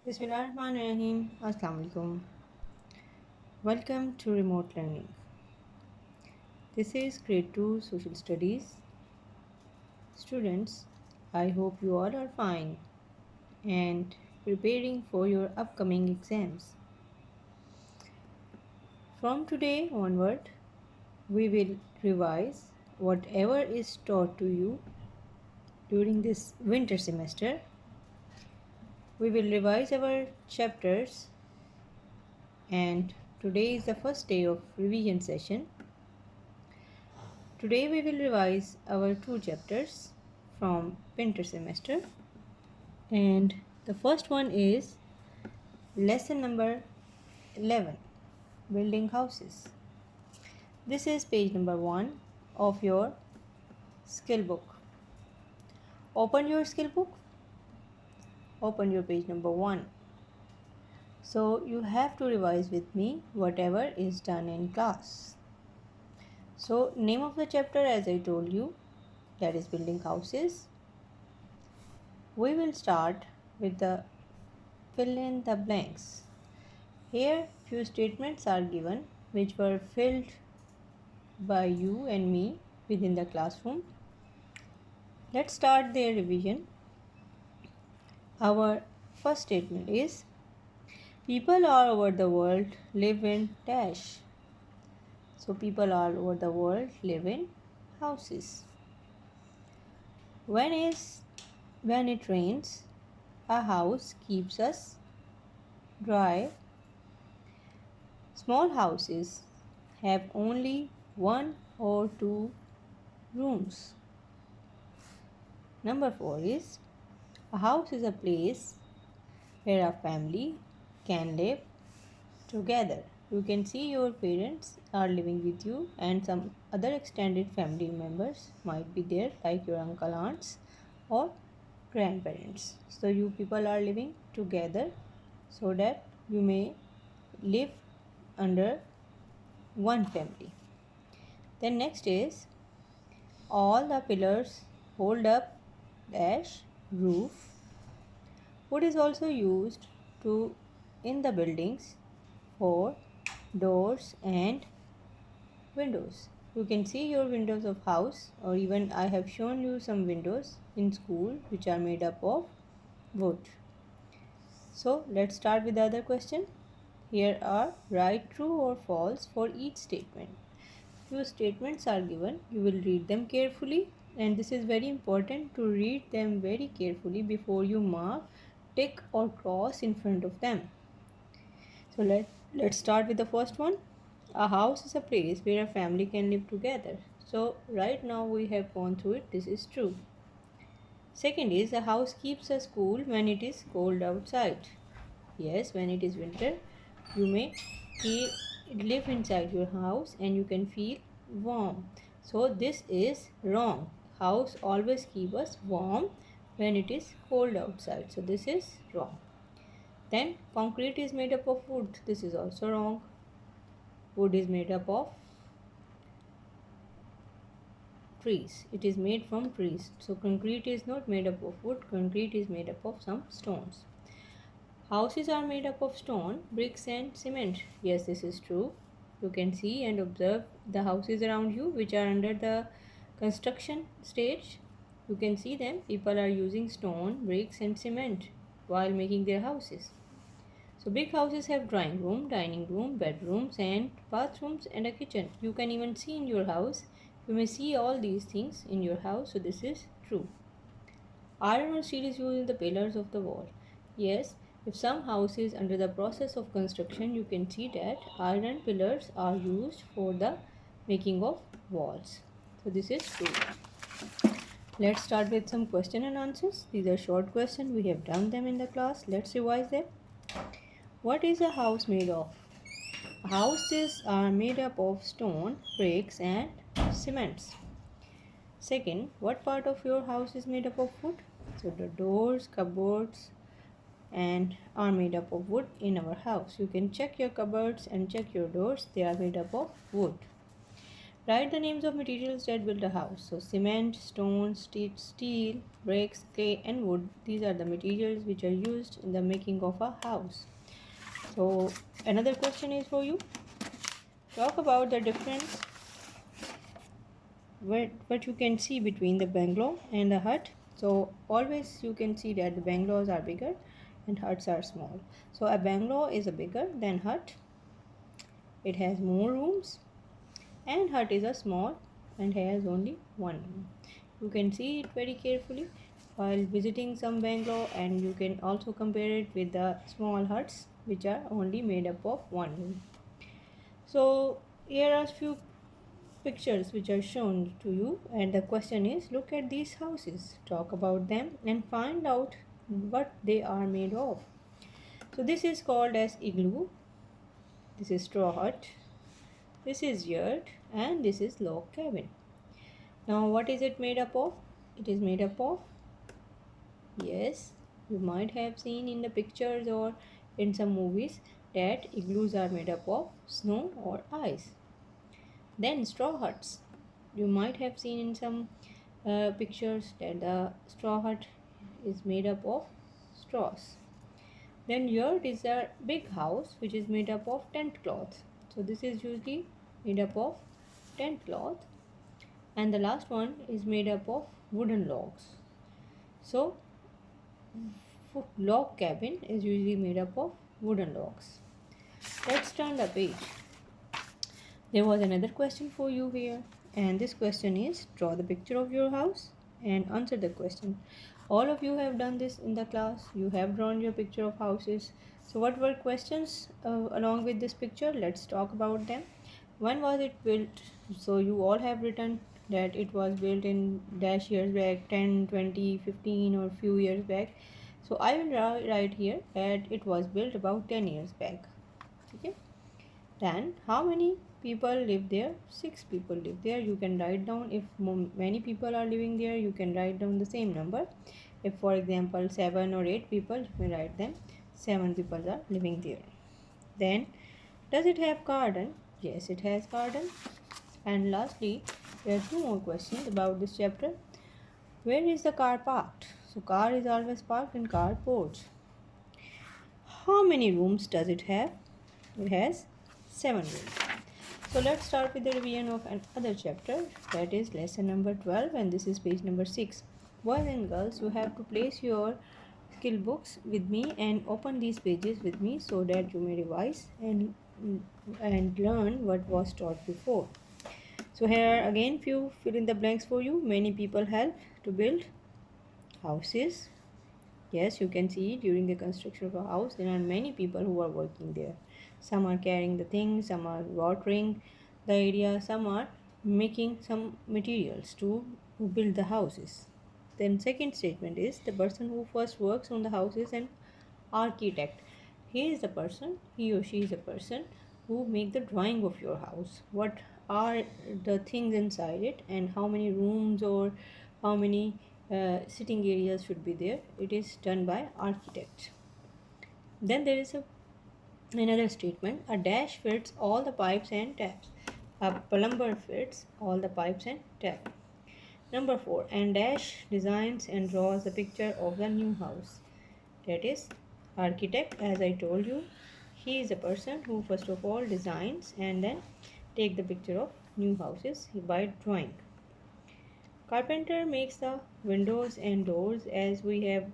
Bismillahirrahmanirrahim. Assalamu alaikum. Welcome to remote learning. This is grade 2 social studies. Students, I hope you all are fine and preparing for your upcoming exams. From today onward, we will revise whatever is taught to you during this winter semester. We will revise our chapters, and today is the first day of revision session. Today we will revise our two chapters from winter semester, and the first one is lesson number 11, building houses. This is page number 1 of your skill book. Open your skill book, open your page number 1. So you have to revise with me whatever is done in class. So name of the chapter, as I told you, that is building houses. We will start with the fill in the blanks. Here few statements are given which were filled by you and me within the classroom. Let's start their revision. Our first statement is people all over the world live in dash. So people all over the world live in houses. When it rains, a house keeps us dry. Small houses have only 1 or 2 rooms. Number 4 is a house is a place where a family can live together. You can see your parents are living with you and some other extended family members might be there, like your uncle, aunts or grandparents. So you people are living together so that you may live under one family. Then next is all the pillars hold up dash roof. Wood is also used to in the buildings for doors and windows. You can see your windows of house, or even I have shown you some windows in school which are made up of wood. So let's start with the other question. Here are write true or false for each statement. Few statements are given. You will read them carefully, and this is very important to read them very carefully before you mark, tick or cross in front of them. So let's start with the first one. A house is a place where a family can live together. So right now we have gone through it. This is true. Second is a house keeps us cool when it is cold outside. Yes, when it is winter, you may live inside your house and you can feel warm. So this is wrong. House always keep us warm when it is cold outside. So this is wrong. Then concrete is made up of wood. This is also wrong. Wood is made up of trees. It is made from trees. So concrete is not made up of wood. Concrete is made up of some stones. Houses are made up of stone, bricks and cement. Yes, this is true. You can see and observe the houses around you which are under the construction stage. You can see them. People are using stone, bricks and cement while making their houses. So big houses have drawing room, dining room, bedrooms and bathrooms and a kitchen. You can even see in your house. You may see all these things in your house. So this is true. Iron or steel is used in the pillars of the wall. Yes, if some house is under the process of construction, you can see that iron pillars are used for the making of walls. So this is true. Let's start with some question and answers. These are short questions. We have done them in the class. Let's revise them. What is a house made of? Houses are made up of stone, bricks and cements. Second, what part of your house is made up of wood? So the doors, cupboards and are made up of wood in our house. You can check your cupboards and check your doors. They are made up of wood. Write the names of materials that build a house. So cement, stone, steel, bricks, clay and wood. These are the materials which are used in the making of a house. So another question is for you. Talk about the difference what you can see between the bungalow and the hut. So always you can see that the bungalows are bigger and huts are small. So a bungalow is a bigger than hut. It has more rooms, and hut is a small and has only one room. You can see it very carefully while visiting some bungalow, and you can also compare it with the small huts which are only made up of one room. So here are few pictures which are shown to you, and the question is, look at these houses, talk about them and find out what they are made of. So this is called as igloo, this is straw hut, this is yurt, and this is log cabin. Now what is it made up of? It is made up of, yes, you might have seen in the pictures or in some movies that igloos are made up of snow or ice. Then straw huts. You might have seen in some pictures that the straw hut is made up of straws. Then yurt is a big house which is made up of tent cloth. So this is usually made up of tent cloth. And the last one is made up of wooden logs. So log cabin is usually made up of wooden logs. Let's turn the page. There was another question for you here, and this question is, draw the picture of your house and answer the question. All of you have done this in the class. You have drawn your picture of houses. So what were questions along with this picture? Let's talk about them. When was it built? So you all have written that it was built in dash years back, 10, 20, 15, or few years back. So I will write here that it was built about 10 years back. Okay. Then how many people live there? 6 people live there. You can write down, if many people are living there, you can write down the same number. If for example 7 or 8 people, you may write them 7 people are living there. Then does it have garden? Yes, it has garden. And lastly, there are 2 more questions about this chapter. Where is the car parked? So car is always parked in car porch. How many rooms does it have? It has 7 rooms. So let's start with the revision of another chapter, that is lesson number 12, and this is page number 6. Boys and girls, you have to place your skill books with me and open these pages with me so that you may revise and learn what was taught before. So here again few fill in the blanks for you. Many people help to build houses. Yes, you can see during the construction of a house there are many people who are working there. Some are carrying the things, some are watering the area, some are making some materials to build the houses. Then second statement is, the person who first works on the house is an architect. He is the person, he or she is a person who make the drawing of your house. What are the things inside it and how many rooms or how many sitting areas should be there. It is done by architect. Then there is another statement, a dash fits all the pipes and taps. A plumber fits all the pipes and taps. Number 4, and dash designs and draws the picture of the new house. That is architect, as I told you. He is a person who first of all designs and then take the picture of new houses by drawing. Carpenter makes the windows and doors, as we have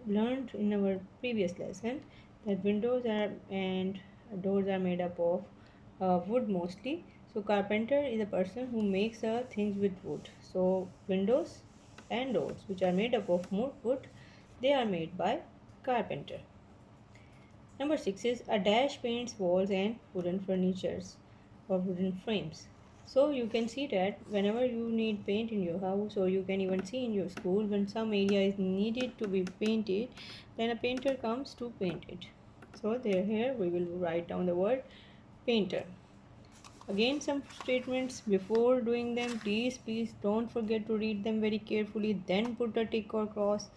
learned in our previous lesson that windows are and doors are made up of wood mostly. So carpenter is a person who makes things with wood. So windows and doors which are made up of more wood, they are made by carpenter. Number 6 is, a dash paints walls and wooden furnitures or wooden frames. So you can see that whenever you need paint in your house, or you can even see in your school when some area is needed to be painted, then a painter comes to paint it. So there here we will write down the word painter. Again some statements, before doing them please don't forget to read them very carefully, then put a tick or cross.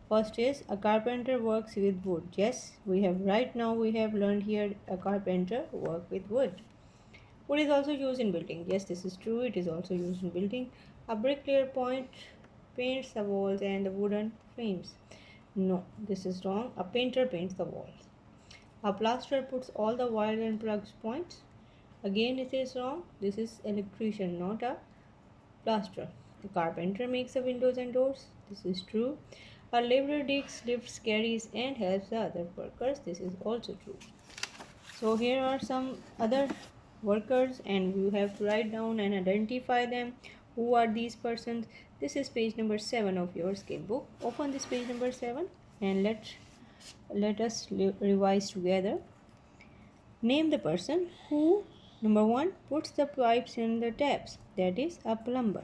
First is, a carpenter works with wood. Yes, we have right now we have learned here a carpenter work with wood. Wood is also used in building. Yes, this is true. It is also used in building. A bricklayer paints the walls and the wooden frames. No, this is wrong. A painter paints the walls. A plasterer puts all the wire and plugs points. Again, it is wrong. This is electrician, not a plasterer. The carpenter makes the windows and doors. This is true. A laborer digs, lifts, carries, and helps the other workers. This is also true. So here are some other workers, and you have to write down and identify them. Who are these persons? This is page number 7 of your skill book. Open this page number 7 and let us revise together. Name the person who, number 1, puts the pipes in the taps, that is a plumber.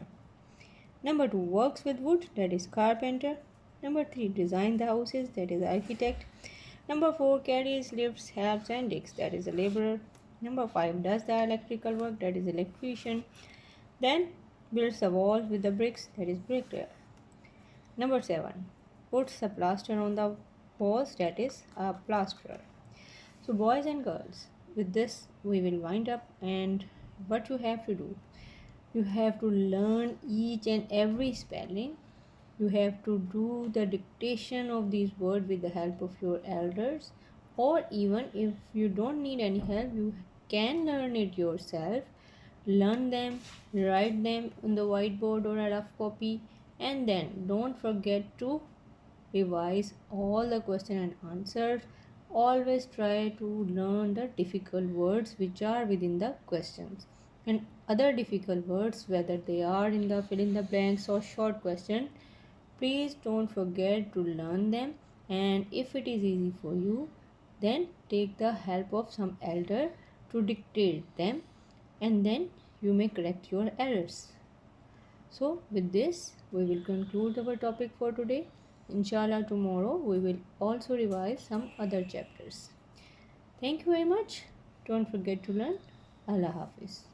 Number 2, works with wood, that is carpenter. Number 3, design the houses, that is architect. Number 4, carries, lifts, helps and digs, that is a laborer. Number 5, does the electrical work, that is electrician. Then builds the walls with the bricks, that is bricklayer. Number 7, puts the plaster on the walls, that is a plasterer. So boys and girls, with this we will wind up, and what you have to do, you have to learn each and every spelling. You have to do the dictation of these words with the help of your elders, or even if you don't need any help, you can learn it yourself. Learn them, write them on the whiteboard or a rough copy, and then don't forget to revise all the question and answers. Always try to learn the difficult words which are within the questions, and other difficult words, whether they are in the fill in the blanks or short question, please don't forget to learn them. And if it is easy for you, then take the help of some elder to dictate them, and then you may correct your errors. So, with this, we will conclude our topic for today. Inshallah, tomorrow we will also revise some other chapters. Thank you very much. Don't forget to learn. Allah Hafiz.